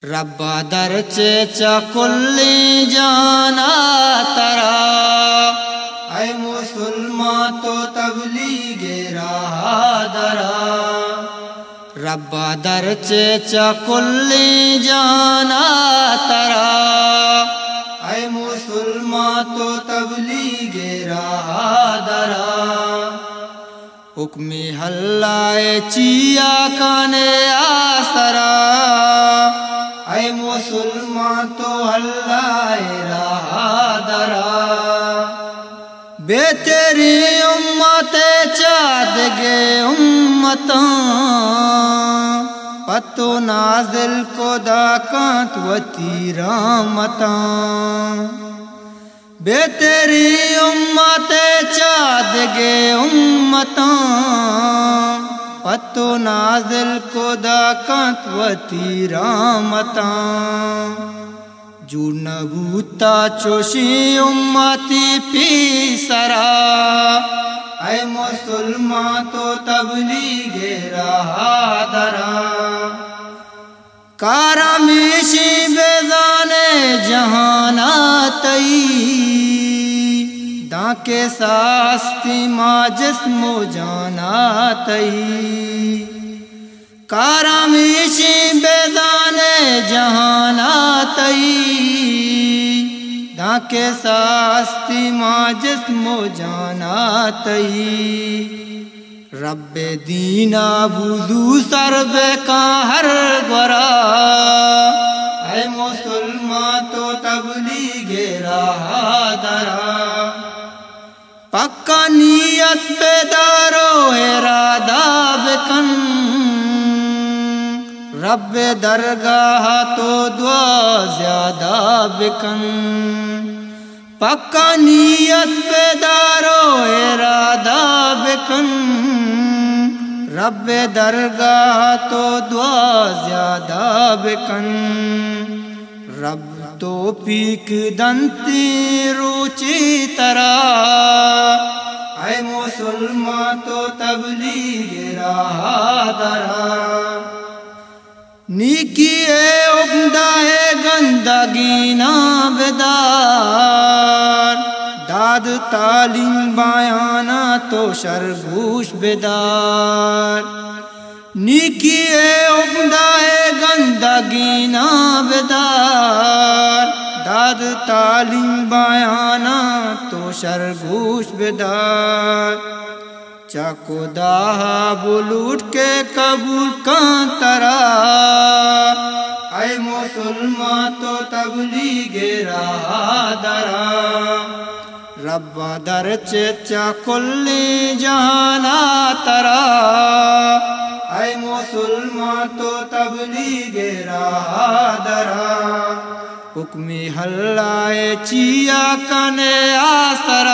ربا درچے چکلی جانا ترا، اے مسلمان تو تبلیغ راہ درا۔ ربا درچے چکلی جانا ترا، اے مسلمان تو تبلیغ راہ درا۔ حکمی حلائے چیا کانے آسرا، اے مسلمان تو حلائے راہ درا۔ بے تیری امت چاد گے امتاں، پتو نازل کو دا کانت وتی رحمتاں۔ بے تیری امت چاد گے امتاں، پتو نازل کو دا کانت وتی رحمتاں۔ جو نبوتا چوشی امتی پی سرا، اے مسلمان تو تبلیغ راہ درا۔ کارمیشی بیزانے جہانا تئی، داں کے ساستی ماں جسم و جانا تئی۔ کارمیشی بیزانے جہانا تئی، داں کے ساستی ماں جسم و جانا تئی۔ رب دینا بوزو سر بے کان ہر گورا، اے مسلمان تو تبلیغ راہ درا۔ پکا نیت بیدارو ارادہ بکن، رب درگاہ تو دعا زیادہ بکن۔ پکا نیت بیدارو ارادہ بکن، رب درگاہ تو دعا زیادہ بکن۔ رب تو پیک دنتی روچی ترا، اے مسلمان تو تبلیغ راہ درا۔ نیکی اے عقدہ اے گندگی نا بیدار، داد تعلیم بیانا تو شرگوش بیدار۔ نیکی اے عقدہ اے گندگی نا بیدار، داد تعلیم بیانا تو شرگوش بیدار۔ چاکو داہا بلوٹ کے قبول کان ترا، اے مسلمان تو تبلیغ راہ درا۔ ربا درچے چکلی جانا ترا، اے مسلمان تو تبلیغ راہ درا۔ حکمی حلائے چیا کنے آسرا،